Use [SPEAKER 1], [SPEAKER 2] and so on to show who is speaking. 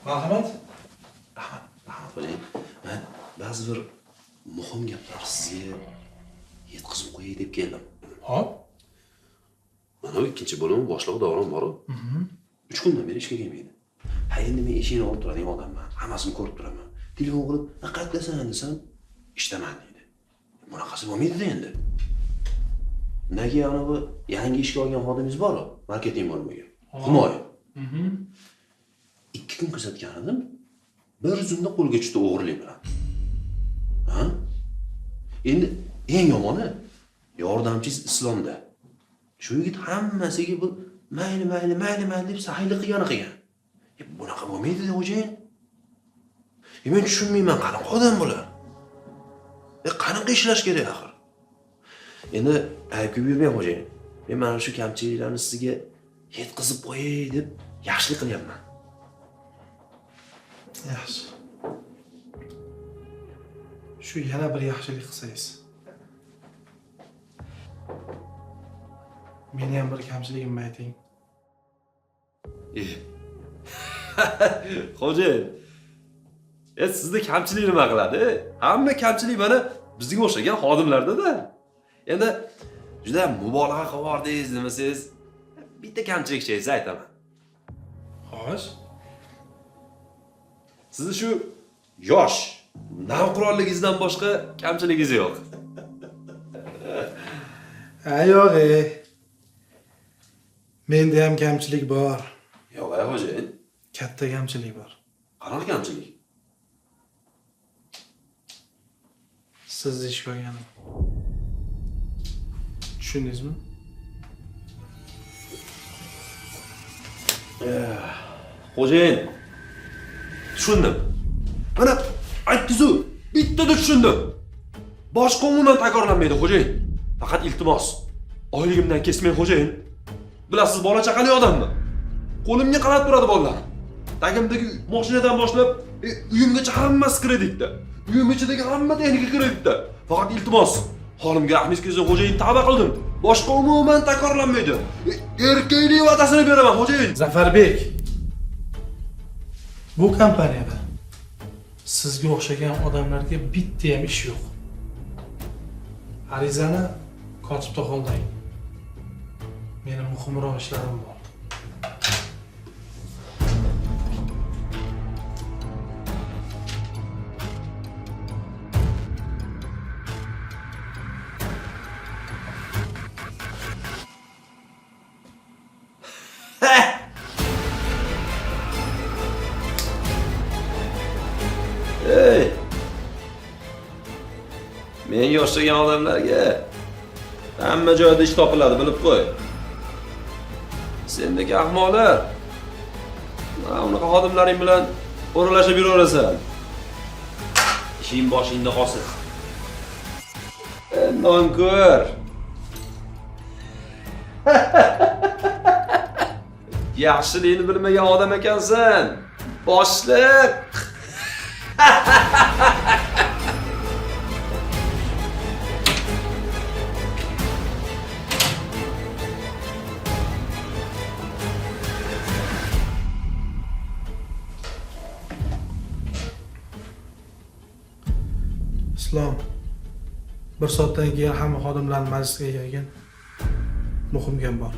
[SPEAKER 1] Rahmat.
[SPEAKER 2] Rahmat bo'ling. Men ba'zi bir muhim gaplar sizga yetkazib qo'yay deb keldim.
[SPEAKER 1] Hop.
[SPEAKER 2] Mana ikkinchi bo'lim boshlig'i Davron bor-ku. 3 kundan beri ishga kelmaydi. Ha endi men eshikni olib turadigan odamman. Hammasini ko'rib turaman. Telefon qilib, "Qayerdasan?" desam, "Ishdaman" deydi. Bunaqasi bo'lmaydi-da endi. Nega ana bu yangi ishga olgan xodimingiz bor-ku, marketing bo'limiga. Humoy. 2 kun kuzatgan edim. Bir zumda qo'lga tushdi o'g'irlik bilan. Ha? Endi eng yomoni yordamchingiz Islomda. Shu yigit hammasiga bu mayli deb saxiylik qilgan. Bunaqa bo'lmaydi-da, xo'jayin. Men tushunmayman, qanaqa odam bular? Qanaqa ishlash kerak axir? Endi aybga yurmang, xo'jayin. Men mana shu kamchiliklarni sizga yetkazib qo'yay deb yaxshilik qilyapman.
[SPEAKER 1] Yaxshi. Shu yana bir yaxshilik qilsangiz. Meni ham bir kamchiligimni ayting.
[SPEAKER 2] Xo'jayin. Sizda kamchilik nima qiladi? Hamma kamchilik mana bizga o'xshagan xodimlarda-da. Endi juda mubolag'a qilibordingiz demasangiz, bitta kamchiligingizni aytaman.
[SPEAKER 1] Xo'sh.
[SPEAKER 2] Sizni shu yosh, navqironligingizdan boshqa kamchiligingiz yo'q.
[SPEAKER 1] Yo'q. Menda ham kamchilik bor.
[SPEAKER 2] Yo'q, xo'jayin.
[SPEAKER 1] Katta kamchilik bor.
[SPEAKER 2] Qanaqa kamchilik?
[SPEAKER 1] Sizni ishga olganim. Tushundingizmi?
[SPEAKER 2] Xo'jayin. Tushundim. Mana aytdingiz-ku, bittada tushundim. Boshqa umuman takrorlanmaydi, xo'jayin. Faqat iltimos, oyligimdan kesmang, xo'jayin. Bilasiz, bola chaqali odamman. Qo'limga qarab turadi bolalar. Tagimdagi mashinadan boshlab uyimgacha hammasi kreditda. Uyim ichidagi hamma texnika kreditda. Faqat iltimos, holimga rahmingiz kelsa, xo'jayin, tavba qildim. Boshqa umuman takrorlanmaydi. Erkaklik va'dasini beraman, xo'jayin.
[SPEAKER 1] Zafarbek. Bu kompaniyada sizga o'xshagan odamlarga bitta ham ish yo'q. Arizani kotibda qo'llang. Meni muhimroq ishlarim bor.
[SPEAKER 2] Menga o'xshagan odamlarga hamma joyda ish topiladi, bilib qo'y. Sendagi ahmoqlar mana unaqa xodimlaring bilan o'ralashib yuraverasan. Ishing boshingda qolsin. Nonko'r. Yaxshilikni bilmagan odam ekansan. Boshliq.
[SPEAKER 1] Islom. 1 soatdan keyin hamma xodimlarni majlisga kelgan. Muhim gap bor.